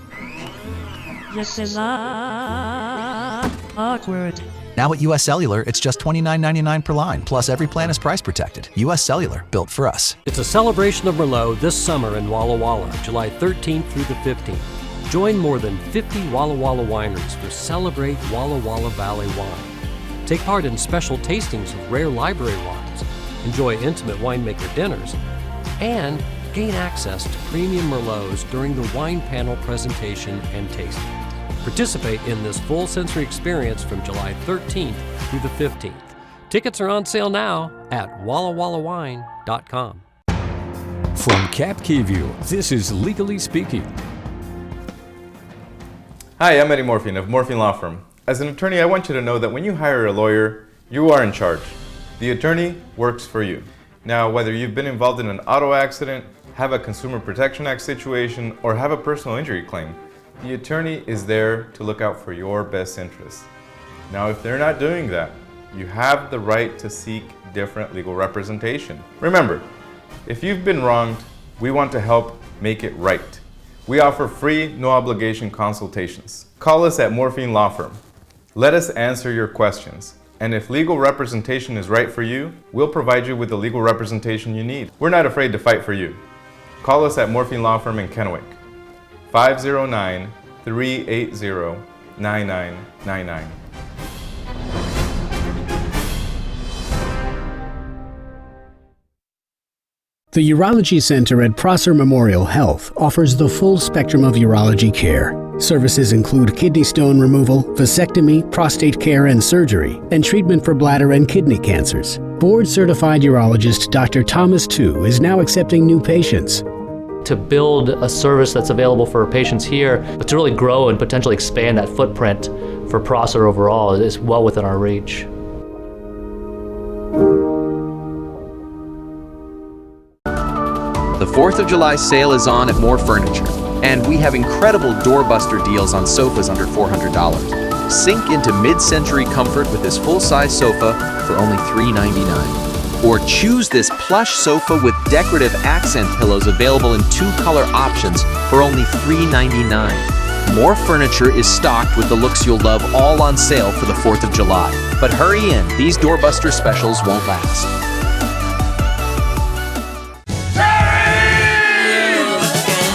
This is awkward.
Now at US Cellular, it's just $29.99 per line, plus every plan is price protected. US Cellular, built for us.
It's a celebration of Merlot this summer in Walla Walla, July 13th through the 15th. Join more than 50 Walla Walla wineries for Celebrate Walla Walla Valley Wine. Take part in special tastings of rare library wines, enjoy intimate winemaker dinners, and gain access to premium Merlots during the wine panel presentation and tasting. Participate in this full sensory experience from July 13th through the 15th. Tickets are on sale now at wallawallawine.com.
From KAPP KVEW, this is Legally Speaking.
Hi, I'm Eddie Morphine of Morphine Law Firm. As an attorney, I want you to know that when you hire a lawyer, you are in charge. The attorney works for you. Now, whether you've been involved in an auto accident, have a Consumer Protection Act situation, or have a personal injury claim, the attorney is there to look out for your best interests. Now, if they're not doing that, you have the right to seek different legal representation. Remember, if you've been wronged, we want to help make it right. We offer free, no obligation consultations. Call us at Morphine Law Firm. Let us answer your questions. And if legal representation is right for you, we'll provide you with the legal representation you need. We're not afraid to fight for you. Call us at Morphine Law Firm in Kennewick. 509-380-9999.
The Urology Center at Prosser Memorial Health offers the full spectrum of urology care. Services include kidney stone removal, vasectomy, prostate care and surgery, and treatment for bladder and kidney cancers. Board-certified urologist Dr. Thomas Tu is now accepting new patients.
To build a service that's available for patients here, but to really grow and potentially expand that footprint for Prosser overall is well within our reach.
The 4th of July sale is on at More Furniture.
And we have incredible doorbuster deals on sofas under $400. Sink into mid-century comfort with this full-size sofa for only $399. Or choose this plush sofa with decorative accent pillows available in 2 color options for only $399. More furniture is stocked with the looks you'll love, all on sale for the 4th of July. But hurry in, these doorbuster specials won't last.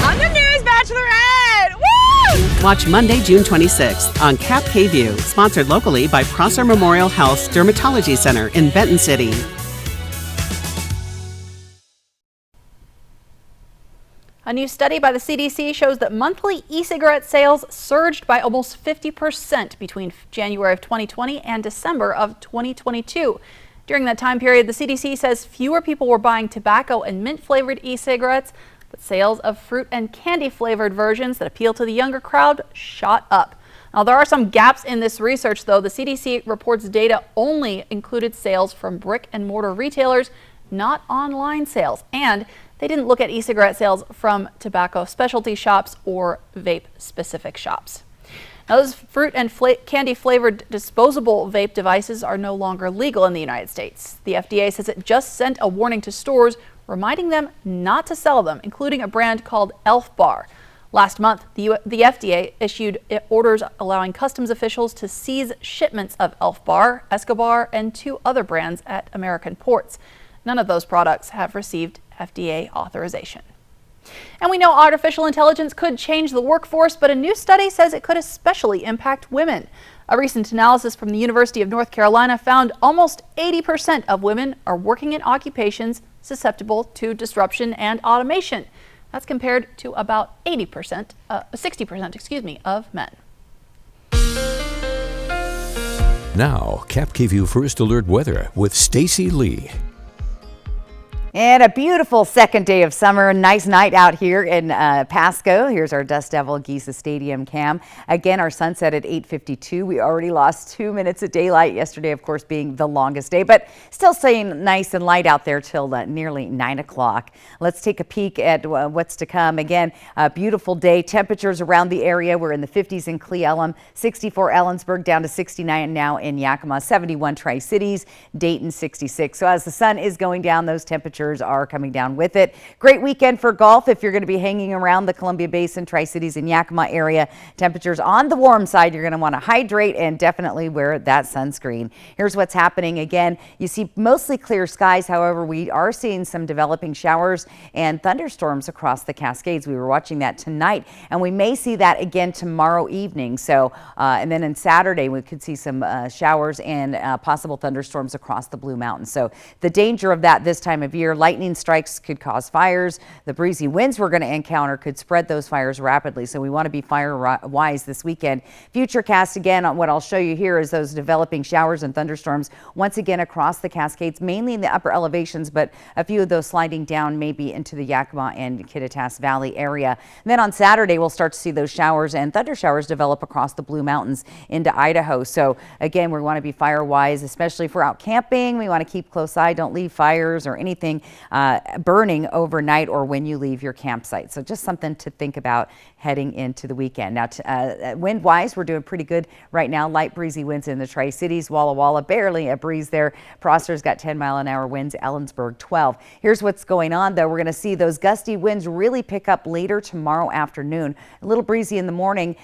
On the news, Bachelorette! Woo! Watch Monday, June 26th on KAPP KVEW, sponsored locally by Prosser Memorial Health's Dermatology Center in Benton City.
A new study by the CDC shows that monthly e-cigarette sales surged by almost 50% between January of 2020 and December of 2022. During that time period, the CDC says fewer people were buying tobacco and mint-flavored e-cigarettes, but sales of fruit and candy-flavored versions that appeal to the younger crowd shot up. Now, there are some gaps in this research, though. The CDC reports data only included sales from brick-and-mortar retailers, not online sales, and they didn't look at e-cigarette sales from tobacco specialty shops or vape-specific shops. Now, those fruit and candy-flavored disposable vape devices are no longer legal in the United States. The FDA says it just sent a warning to stores reminding them not to sell them, including a brand called Elf Bar. Last month, the FDA issued orders allowing customs officials to seize shipments of Elf Bar, Escobar, and 2 other brands at American ports. None of those products have received FDA authorization. And we know artificial intelligence could change the workforce, but a new study says it could especially impact women. A recent analysis from the University of North Carolina found almost 80% of women are working in occupations susceptible to disruption and automation. That's compared to about 60% of men.
Now, KAPP KVEW First Alert Weather with Stacy Lee.
And a beautiful second day of summer. Nice night out here in Pasco. Here's our Dust Devil Giza Stadium cam. Again, our sunset at 8:52. We already lost 2 minutes of daylight yesterday, of course, being the longest day, but still staying nice and light out there till nearly 9 o'clock. Let's take a peek at what's to come. Again, a beautiful day. Temperatures around the area. We're in the 50s in Cle Elum, 64 Ellensburg, down to 69 now in Yakima, 71 Tri-Cities, Dayton 66. So as the sun is going down, those temperatures are coming down with it. Great weekend for golf if you're going to be hanging around the Columbia Basin, Tri-Cities, and Yakima area. Temperatures on the warm side. You're going to want to hydrate and definitely wear that sunscreen. Here's what's happening. Again, you see mostly clear skies. However, we are seeing some developing showers and thunderstorms across the Cascades. We were watching that tonight, and we may see that again tomorrow evening. So, and then on Saturday, we could see some showers and possible thunderstorms across the Blue Mountains. So the danger of that this time of year, lightning strikes could cause fires. The breezy winds we're going to encounter could spread those fires rapidly. So we want to be fire wise this weekend. Futurecast again, on what I'll show you here is those developing showers and thunderstorms once again across the Cascades, mainly in the upper elevations, but a few of those sliding down maybe into the Yakima and Kittitas Valley area. And then on Saturday, we'll start to see those showers and thunder showers develop across the Blue Mountains into Idaho. So again, we want to be fire wise, especially if we're out camping. We want to keep close eye. Don't leave fires or anything burning overnight or when you leave your campsite. So just something to think about heading into the weekend. Now, wind wise, we're doing pretty good right now. Light breezy winds in the Tri-Cities. Walla Walla, barely a breeze there. Prosser's got 10-mile-an-hour winds. Ellensburg, 12. Here's what's going on, though. We're going to see those gusty winds really pick up later tomorrow afternoon. A little breezy in the morning.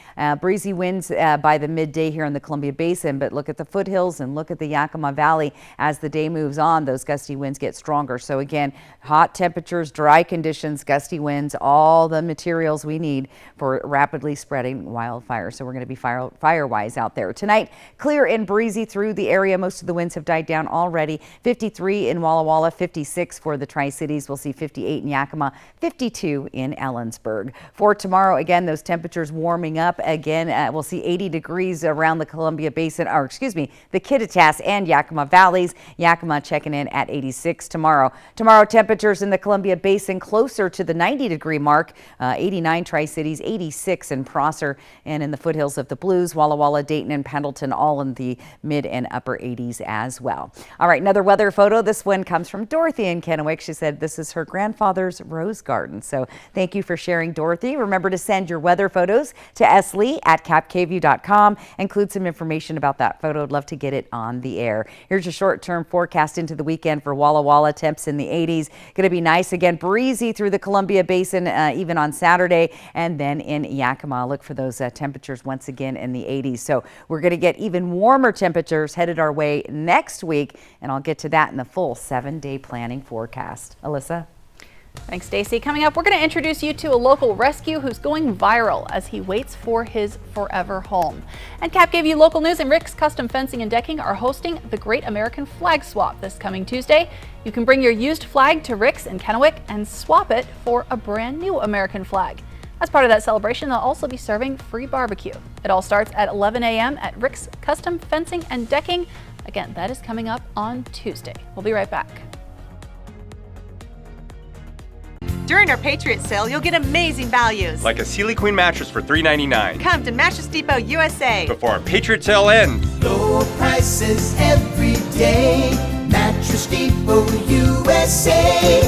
Breezy winds by the midday here in the Columbia Basin. But look at the foothills and look at the Yakima Valley. As the day moves on, those gusty winds get stronger. So again, hot temperatures, dry conditions, gusty winds, all the materials we need for rapidly spreading wildfires. So we're going to be fire-wise out there. Tonight, clear and breezy through the area. Most of the winds have died down already. 53 in Walla Walla, 56 for the Tri-Cities. We'll see 58 in Yakima, 52 in Ellensburg. For tomorrow, again, those temperatures warming up again. We'll see 80 degrees around the Columbia Basin, or excuse me, the Kittitas and Yakima Valleys. Yakima checking in at 86 tomorrow. Tomorrow, temperatures in the Columbia Basin closer to the 90-degree mark, 89 Tri-Cities, 86 in Prosser, and in the foothills of the Blues, Walla Walla, Dayton, and Pendleton, all in the mid and upper 80s as well. All right, another weather photo. This one comes from Dorothy in Kennewick. She said this is her grandfather's rose garden. So thank you for sharing, Dorothy. Remember to send your weather photos to slee@kappkvu.com. Include some information about that photo. I'd love to get it on the air. Here's your short-term forecast into the weekend for Walla Walla. Temps in the 80s. Going to be nice again, breezy through the Columbia Basin even on Saturday, and then in Yakima. Look for those temperatures once again in the 80s. So we're going to get even warmer temperatures headed our way next week, and I'll get to that in the full 7-day planning forecast. Alyssa?
Thanks, Stacy. Coming up, we're going to introduce you to a local rescue who's going viral as he waits for his forever home. And KAPP KVEW local news and Rick's Custom Fencing and Decking are hosting the Great American Flag Swap this coming Tuesday. You can bring your used flag to Rick's in Kennewick and swap it for a brand new American flag. As part of that celebration, they'll also be serving free barbecue. It all starts at 11 a.m. at Rick's Custom Fencing and Decking. Again, that is coming up on Tuesday. We'll be right back.
During our Patriot sale, you'll get amazing values.
Like a Sealy Queen mattress for $3.99.
Come to Mattress Depot USA.
Before our Patriot sale ends.
Low prices every day. Mattress Depot USA.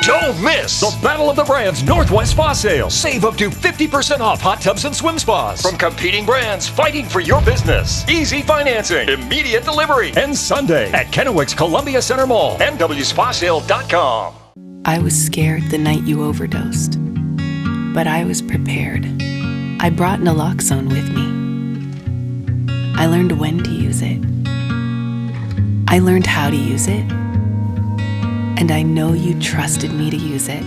Don't miss the Battle of the Brands Northwest Spa Sale. Save up to 50% off hot tubs and swim spas from competing brands fighting for your business. Easy financing, immediate delivery, and Sunday at Kennewick's Columbia Center Mall, nwspasale.com.
I was scared the night you overdosed, but I was prepared. I brought naloxone with me. I learned when to use it. I learned how to use it. And I know you trusted me to use it.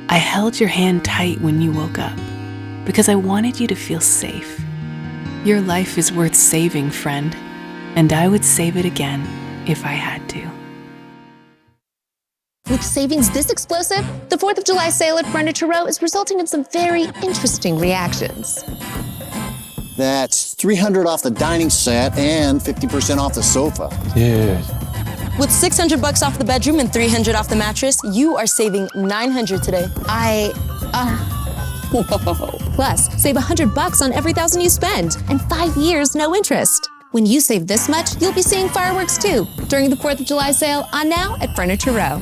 I held your hand tight when you woke up because I wanted you to feel safe. Your life is worth saving, friend, and I would save it again if I had to.
With savings this explosive, the 4th of July sale at Furniture Row is resulting in some very interesting reactions.
That's $300 off the dining set and 50% off the sofa. Yeah.
With $600 off the bedroom and $300 off the mattress, you are saving $900 today.
Whoa. Plus, save $100 on every $1,000 you spend, and 5 years, no interest. When you save this much, you'll be seeing fireworks too during the 4th of July sale on now at Furniture Row.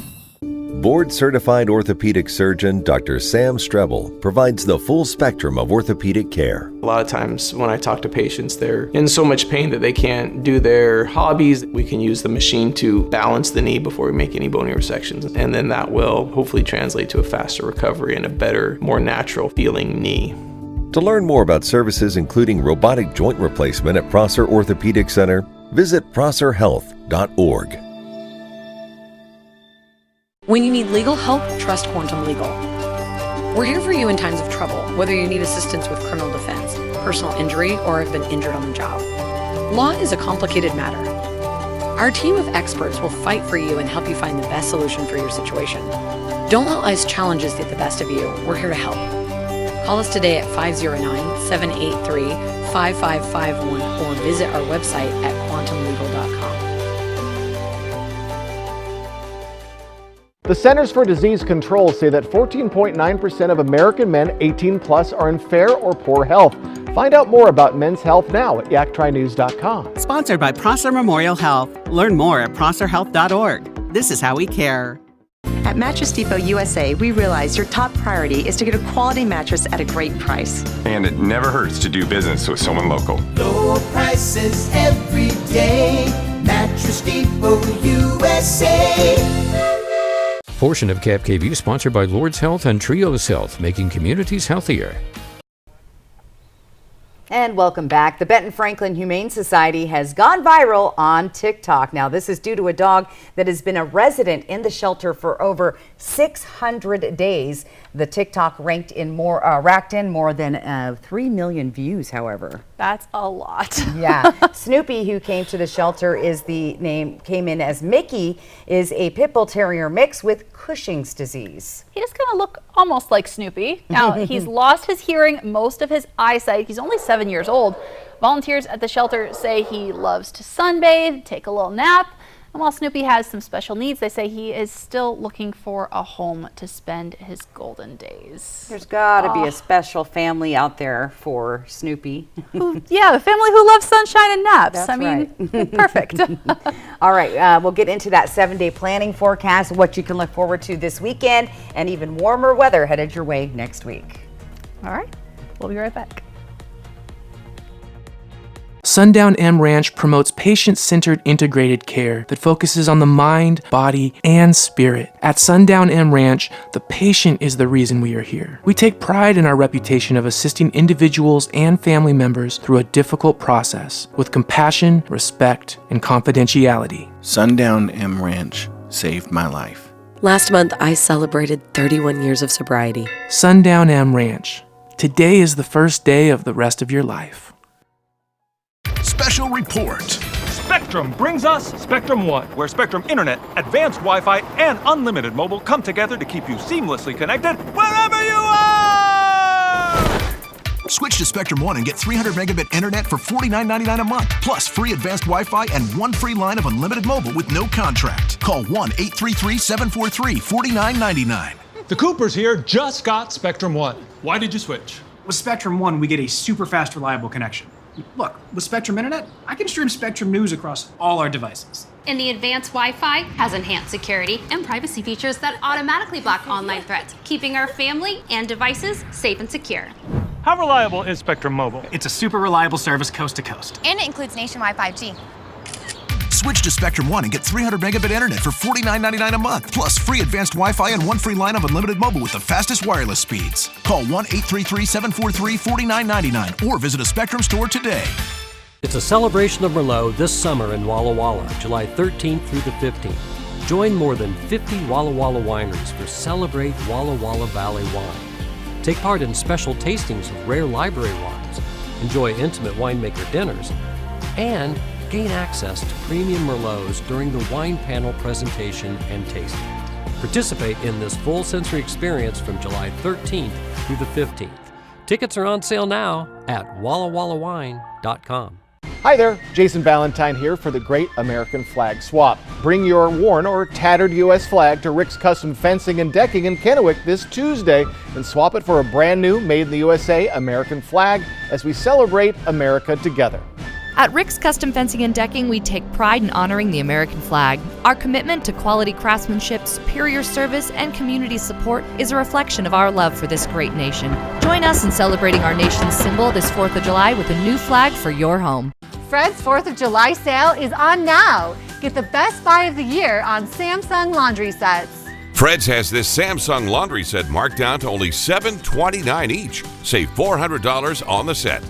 Board-certified orthopedic surgeon Dr. Sam Strebel provides the full spectrum of orthopedic care.
A lot of times when I talk to patients, they're in so much pain that they can't do their hobbies. We can use the machine to balance the knee before we make any bony resections, and then that will hopefully translate to a faster recovery and a better, more natural feeling knee.
To learn more about services including robotic joint replacement at Prosser Orthopedic Center, visit prosserhealth.org.
When you need legal help, trust Quantum Legal. We're here for you in times of trouble, whether you need assistance with criminal defense, personal injury, or have been injured on the job. Law is a complicated matter. Our team of experts will fight for you and help you find the best solution for your situation. Don't let life's challenges get the best of you. We're here to help. Call us today at 509-783-5551 or visit our website at quantumlegal.com.
The Centers for Disease Control say that 14.9% of American men 18 plus are in fair or poor health. Find out more about men's health now at yaktrinews.com.
Sponsored by Prosser Memorial Health. Learn more at prosserhealth.org. This is how we care.
At Mattress Depot USA, we realize your top priority is to get a quality mattress at a great price.
And it never hurts to do business with someone local.
Low prices every day. Mattress Depot USA.
Portion of KAPP KVEW sponsored by Lord's Health and Trios Health, making communities healthier.
And welcome back. The Benton Franklin Humane Society has gone viral on TikTok. Now, this is due to a dog that has been a resident in the shelter for over 600 days. The TikTok racked in more than 3 million views, however.
That's a lot.
Yeah. Snoopy, who came to the shelter, came in as Mickey, is a pit bull terrier mix with Cushing's disease.
He does kind of look almost like Snoopy. Now, he's lost his hearing, most of his eyesight. He's only 7 years old. Volunteers at the shelter say he loves to sunbathe, take a little nap. And while Snoopy has some special needs, they say he is still looking for a home to spend his golden days.
There's got to be a special family out there for Snoopy.
Yeah, a family who loves sunshine and naps.
That's
I mean,
right.
Perfect.
All right, we'll get into that 7-day planning forecast, what you can look forward to this weekend, and even warmer weather headed your way next week.
All right, we'll be right back.
Sundown M Ranch promotes patient-centered integrated care that focuses on the mind, body, and spirit. At Sundown M Ranch, the patient is the reason we are here. We take pride in our reputation of assisting individuals and family members through a difficult process with compassion, respect, and confidentiality.
Sundown M Ranch saved my life.
Last month, I celebrated 31 years of sobriety.
Sundown M Ranch. Today is the first day of the rest of your life.
Special report.
Spectrum brings us Spectrum One, where Spectrum Internet, advanced Wi-Fi, and unlimited mobile come together to keep you seamlessly connected wherever you are!
Switch to Spectrum One and get 300 megabit internet for $49.99 a month, plus free advanced Wi-Fi and 1 free line of unlimited mobile with no contract. Call 1-833-743-4999.
The Coopers here just got Spectrum One. Why did you switch?
With Spectrum One, we get a super fast, reliable connection. Look, with Spectrum Internet, I can stream Spectrum News across all our devices.
And the advanced Wi-Fi has enhanced security and privacy features that automatically block online threats, keeping our family and devices safe and secure.
How reliable is Spectrum Mobile?
It's a super reliable service coast to coast.
And it includes nationwide 5G.
Switch to Spectrum One and get 300 megabit internet for $49.99 a month, plus free advanced Wi-Fi and 1 free line of unlimited mobile with the fastest wireless speeds. Call 1-833-743-4999 or visit a Spectrum store today.
It's a celebration of Merlot this summer in Walla Walla, July 13th through the 15th. Join more than 50 Walla Walla wineries for Celebrate Walla Walla Valley Wine. Take part in special tastings of rare library wines, enjoy intimate winemaker dinners, and gain access to premium Merlots during the wine panel presentation and tasting. Participate in this full sensory experience from July 13th through the 15th. Tickets are on sale now at wallawallawine.com.
Hi there, Jason Valentine here for the Great American Flag Swap. Bring your worn or tattered U.S. flag to Rick's Custom Fencing and Decking in Kennewick this Tuesday and swap it for a brand new Made in the USA American flag as we celebrate America together.
At Rick's Custom Fencing and Decking, we take pride in honoring the American flag. Our commitment to quality craftsmanship, superior service, and community support is a reflection of our love for this great nation. Join us in celebrating our nation's symbol this 4th of July with a new flag for your home.
Fred's 4th of July sale is on now. Get the best buy of the year on Samsung laundry sets.
Fred's has this Samsung laundry set marked down to only $729 each. Save $400 on the set.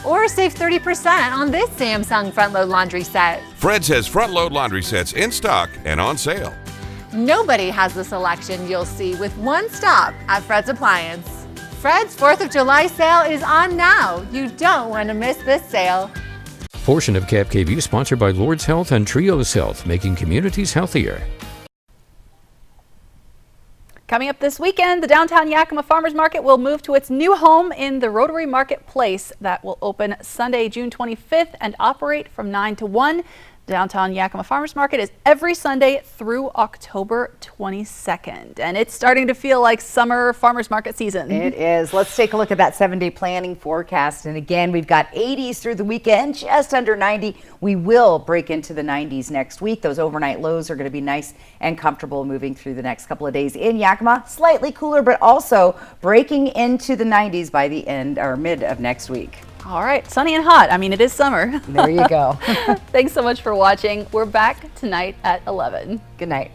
Or save 30% on this Samsung front-load laundry set.
Fred's has front-load laundry sets in stock and on sale.
Nobody has the selection you'll see with one stop at Fred's Appliance. Fred's 4th of July sale is on now. You don't want to miss this sale.
Portion of KAPP KVEW sponsored by Lord's Health and Trios Health, making communities healthier.
Coming up this weekend, the downtown Yakima Farmers Market will move to its new home in the Rotary Marketplace that will open Sunday, June 25th and operate from 9 to 1. Downtown Yakima Farmers Market is every Sunday through October 22nd. And it's starting to feel like summer farmers market season.
It is. Let's take a look at that 7-day planning forecast. And again, we've got 80s through the weekend, just under 90. We will break into the 90s next week. Those overnight lows are going to be nice and comfortable moving through the next couple of days in Yakima. Slightly cooler, but also breaking into the 90s by the end or mid of next week.
All right, sunny and hot. I mean, it is summer.
There you go.
Thanks so much for watching. We're back tonight at 11.
Good night.